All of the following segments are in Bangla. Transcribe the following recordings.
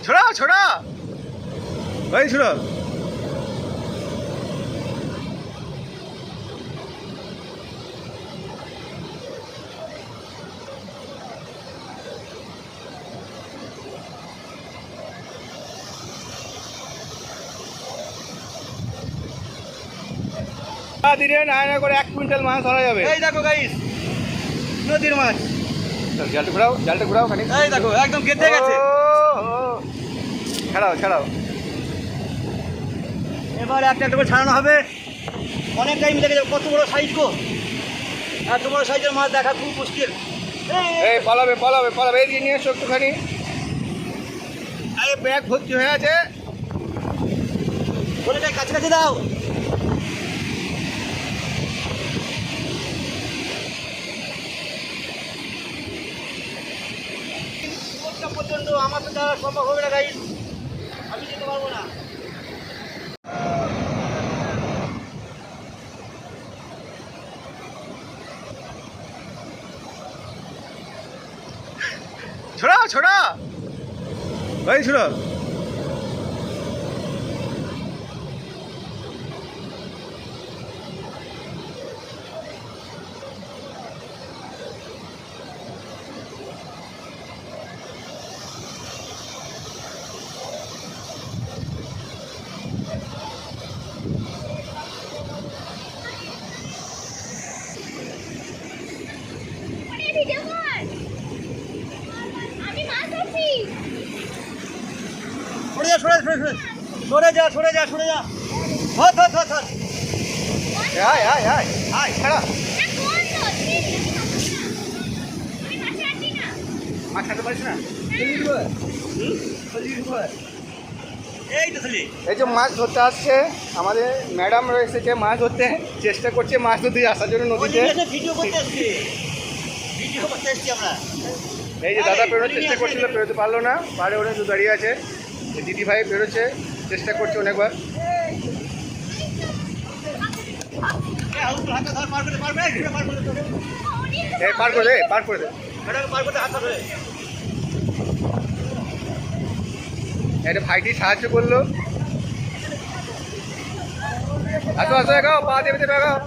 छोड़ा छोड़ा भाई छोड़ो দিনে না করে 1 কুইন্টাল মাছ ধরা যাবে। এই দেখো গাইস নদীর মাছ। জালটা ঘুরাও খানি। এই দেখো একদম গেঁথে গেছে। ছাড়াও এবার একটা একটা করে ছাড়ানো হবে। অনেক টাইম লেগে যাবে। কত বড় সাইজ গো, এত বড় সাইজের মাছ দেখা খুব মুশকিল। এই পালাবে এই নিয়ে এসো একটুখানি। এই ব্যাগ ভর্তি হয়ে আছে। বলে যাই কাছাকাছি দাও। পর্যন্ত আমার তো যাওয়া সম্ভব হবে না গাইস, আমি যেতে পারবো না। छोड़ा भाई छोड़ो সরে যা ধর हाय खड़ा মাছ খেতে পারিস না। এই যে মাছ ধরতে আসছে আমাদের ম্যাডাম এসেছে মাছ ধরতে, চেষ্টা করছে মাছ ধরতে আসার জন্য নদীতে। এই যে দাদা পেরোনোর চেষ্টা করছিল, পেরোতে পারলো না, পাড়ে ওরা তো দাঁড়িয়ে আছে। দিদি ভাই বেরোচ্ছে, চেষ্টা করছে অনেকবার। পার করে দে এটা ভাইটি সাহায্য করলো। আসো এগাও, পা দেবে এগাও,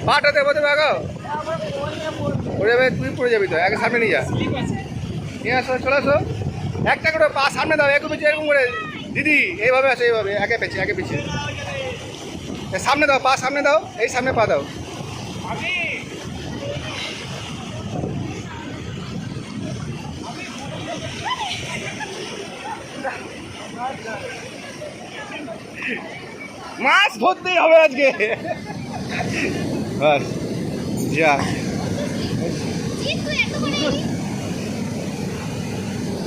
পাটা দেবো এগাও। পড়ে যাবে, তুই পড়ে যাবি তো, আগে সামনে নিয়ে যা, নিয়ে আসো, চলে আসো। একটা করে পা সামনে দাও, এরকম করে দিদি, এইভাবে আসো, এইভাবে আগে পিছিয়ে সামনে দাও, পা সামনে দাও, এই সামনে পা দাও। মাছ ধরতেই হবে আজকে। যা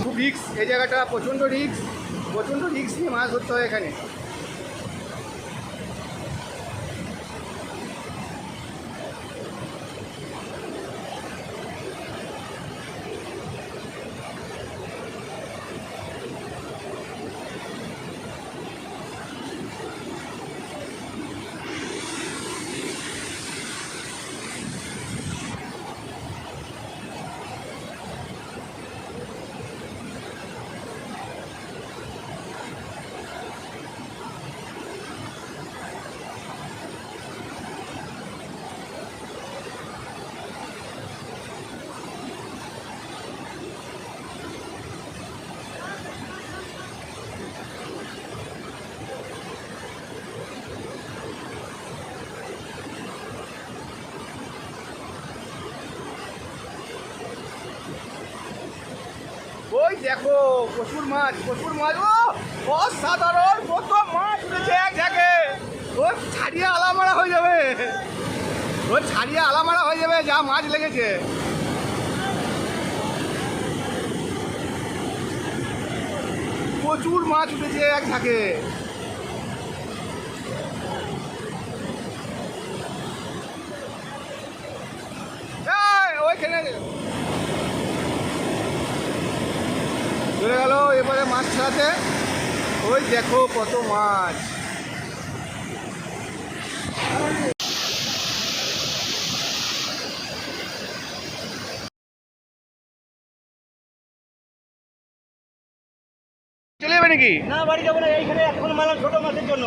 খুব রিস্ক, এই জায়গাটা প্রচণ্ড রিস্ক নিয়ে মাছ ধরতে হয় এখানে। ওই দেখো প্রচুর মাছ, ও অসাধারণ, কত মাছ উঠেছে এক ঝাঁকে। ওর ছাড়িয়ে আলামারা হয়ে যাবে, যা মাছ লেগেছে। প্রচুর মাছ উঠেছে এক ঝাঁকে। ওইখানে চলে গেল, এবারে মাছ ছাড়াতে। ওই দেখো কত মাছ। নাকি? না বাড়ি যাবো না, এইখানে এখন মারলাম ছোটো মাছের জন্য।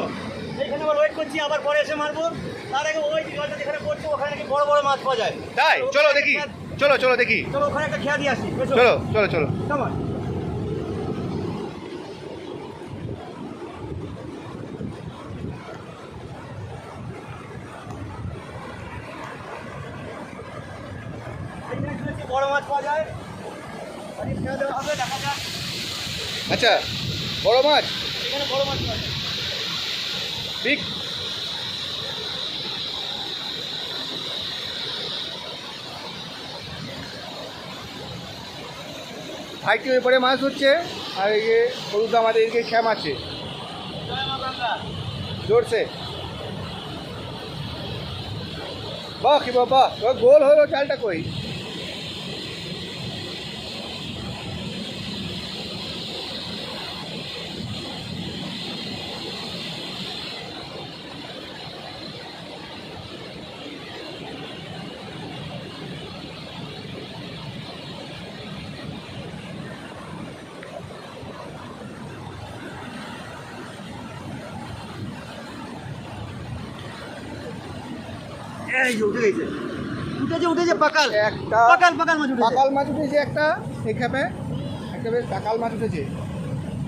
এইখানে আবার ওয়েট করছি, আবার পরে এসে মারবো। তার আগে ওই জলটা যেখানে পড়ছে ওখানে নাকি বড় বড় মাছ পাওয়া যায়। তাই চলো দেখি, চলো দেখি, চলো ওখানে একটা খেয়া দিয়ে আসি। চলো। কেমন বড় মাছ পাওয়া যায়, খেয়া দেওয়া হবে, দেখা যাক। আচ্ছা, বড় মাছ, এখানে বড় মাছ পাওয়া যায়। বিগ। ভাইটি ওই পরে মাছ ধরছে, আর এই যে হলুদ আমাদের এদিকে খ্যাম আছে জোরছে। বাহ কি বাবা, গোল হলো চালটা কই? এই যে উঠে গেছে, উঠেছে পাকাল। একটা পাকাল মাছ উঠেছে। পাকাল মাছ উঠেছে একটা, এই খ্যাপে একটা বেশ পাকাল মাছ উঠেছে।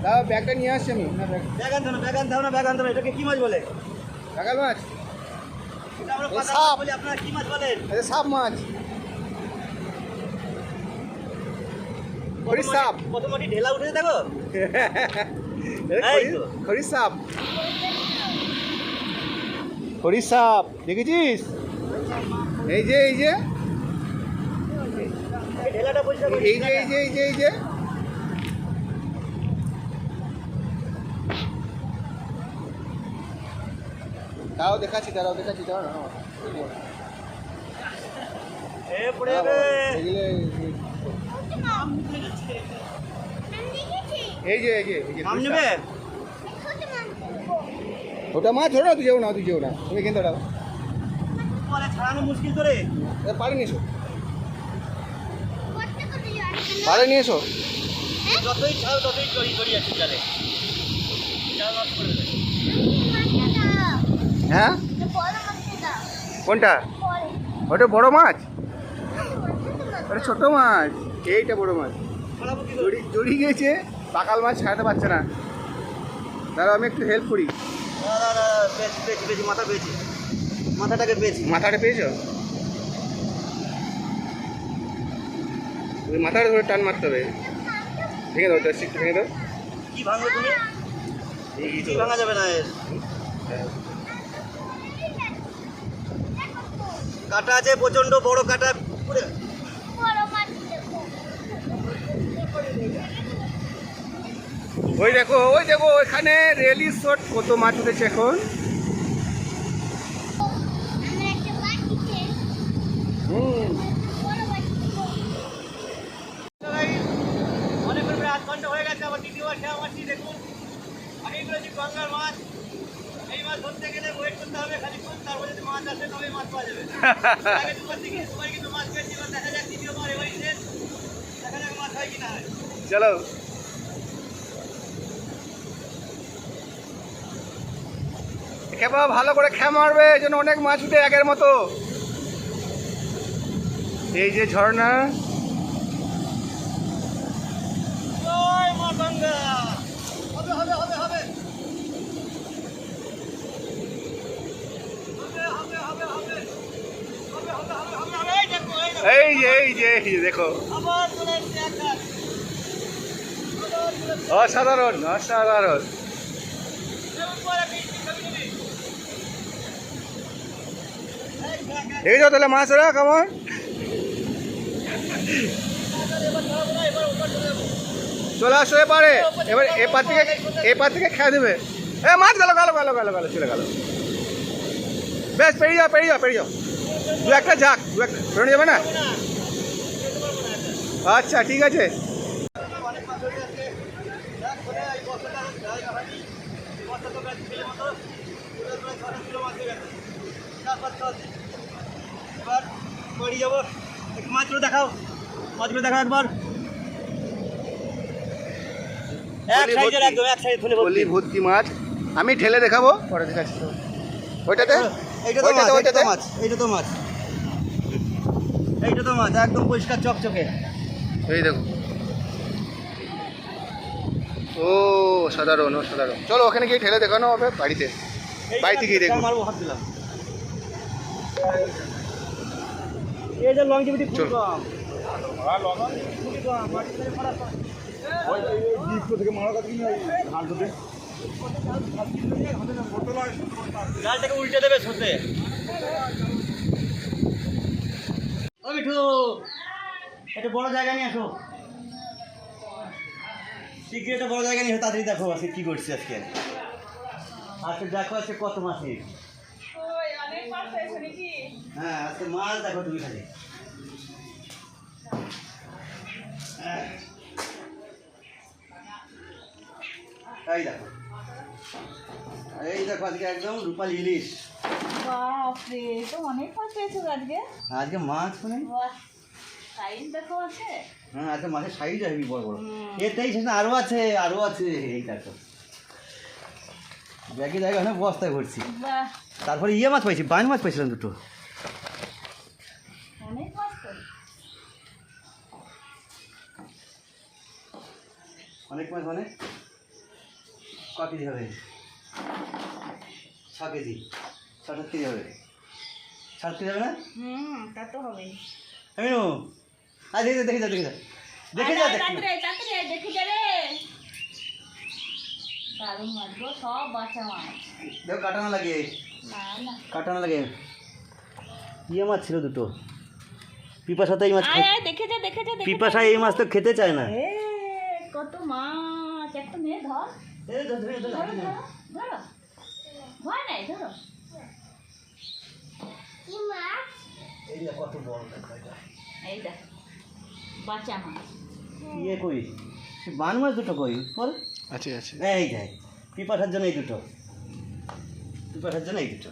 দাও ব্যাগটা নিয়ে আসছি আমি। না ব্যাগ আনতে হবে। এটাকে কি মাছ বলে? পাকাল মাছ, এটা আমরা এই পাকাল সাপ। মাছ বলি, আপনারা কি মাছ বলেন? আরে সাপ মাছ, খড়ি সাপ। কত মাটি ঢেলা উঠেছে দেখো। খড়ি সাপ, খড়ি সাপ দেখেছিস? এই যে এই ঢেলাটা পরিষ্কার করে এই যে দাঁড়াও দেখাচ্ছি দাঁড়াও না। এ পড়ে যাবে। এই যে নাম নেবে? ওটা মাছ ধরো না, তুই যেও না তুমি কিন্তু দাঁড়াও। পরে ছাড়ানো মুশকিল করে। পারে নিয়ে এসো। যতই ছাড়ো ততই করি আছে জালে। জাল নষ্ট করে দেবে। হ্যাঁ কোনটা? ওটা বড় মাছ, ওটা ছোট মাছ, এইটা বড় মাছ। খারাপ কি করে? জড়িয়ে গিয়েছে, পাকাল মাছ ছাড়াতে পারছে না। দাঁড়াও আমি একটু হেল্প করি। পেয়েছি মাথাটাকে পেয়েছি। মাথাটা পেয়েছো? ওই মাথাটা ধরে টান মারতে হবে। ভেঙে দাও, জাস্ট একটু ভেঙে দাও। কি ভাঙবে তুমি? কি ভাঙা যাবে না এর। কাটা আছে প্রচন্ড বড় কাটা। ওই দেখো ওইখানে রেলি শট কত মাছ উঠেছে এখন। অনেকক্ষণ প্রায় 8 ঘন্টা হয়ে গেছে, আবার দ্বিতীয়বার খেয়া মারছি। দেখুন অনেকগুলো যে গঙ্গার মাছ, এই মাছ ধরতে গেলে ওয়েট করতে হবে খানিকক্ষণ, তারপর যদি মাছ আসে তবে মাছ পাওয়া যাবে। আগে দুবার কিন্তু মাছ পেয়েছি, এবার দেখা যাক দ্বিতীয়বার এবারই শেষ, দেখা যাক মাছ হয় কিনা হয়। চলো খেপা ভালো করে খেয়া মারবে, যেন অনেক মাছ উঠে আগের মতো। এই যে ঝর্ণা, জয় মা গঙ্গা। হবে হবে হবে হবে এই যে দেখো, আবার চলে এসছে একটা। অসাধারণ। দেখেছো তাহলে মাছ ওরা কেমন? চলে আসো এবারে, এবার এপার থেকে খেয়ে দেবে। মাছ গেল চলে গেল। বেশ পেরিয়ে যাও। দু একটা বেরোনো যাবে না? আচ্ছা ঠিক আছে। এবার বাড়ি যাবো, মাছগুলো দেখাও একবার। এক সাইজের একদম এক সাইজ ফুলে পলি ভর্তি মাছ। আমি ঠেলে দেখাবো পরে দেখাচ্ছি তো। ওইটাতে এইটা তো মাছ, ওইটাতে এইটা তো মাছ, এইটা তো মাছ, এইটা তো মাছ একদম পরিষ্কার চকচকে। এই দেখো, ও সাধারণ অসাধারণ। চলো ওখানে গিয়ে ঠেলে দেখানো হবে বাড়িতে, বাড়িতে গিয়ে দেখো। মারবো, হাত দিলাম। এই যে লংজিভিটি খুব চল। কম, খুবই কম, মাটি থেকে মারা কম। জালটাকে উল্টে দেবে সত্যি। ও মিঠু, একটা বড় জায়গা নিয়ে আসো, শিগগিরি একটা বড় জায়গা নিয়ে আসো, তাড়াতাড়ি দেখো আজকে কি করছি আজকে। আজকে দেখো আজকে কত মাছ। হ্যাঁ আজকে মাছ দেখো তুমি খালি। এই দেখো, এই দেখো আজকে একদম রূপালি ইলিশ। বাপরে, তো অনেক মাছ পেয়েছো আজকে। আজকে মাছ মানে বাহ, সাইজ দেখো আছে। হ্যাঁ আজকে মাছের সাইজ হেবি বড় বড়। এটাই শেষ না, আরও আছে আরও আছে। এই দেখো ব্যাগে জায়গা অনেক বস্তায় ভরছি। বাহ, তারপরে ইয়ে মাছ পাইছি, বাইন মাছ পাইছিলাম দুটো। অনেক মাছ তো। অনেক মাছ মানে ক কেজি হবে? 6 কেজি, 7 কেজি হবে। 7 কেজি হবে না? তা তো হবেই। আমিনু আজ দেখে যা দেখে যা দেখে যা দেখে যা দেখে যা। তাড়াতাড়ি দেখে যাবে। দারুণ মাছ গো, সব বাচ্চা মাছ। দেখো কাটানো লাগে, না না, কাটানো লাগে। ইয়ে মাছ ছিল দুটো। পিপাসাতে এই মাছ আয় আয় দেখে যা দেখে যা দেখে যা। পিপাসায় এই মাছ তো খেতে চায় না। এ, কত মাছ। একটা মেয়ে ধর, এই ধর ধর ধর ধরো ধরো ধরো, ভয় নাই, ধরো। এই যে কত বড় দেখো এটা। এই দেখ, বাচ্চা মাছ। ইয়ে কই বান মাছ দুটো কই বল? আছে আছে। এই যাই পিপাসার জন্য এই দুটো, পিপাসার জন্য এই দুটো।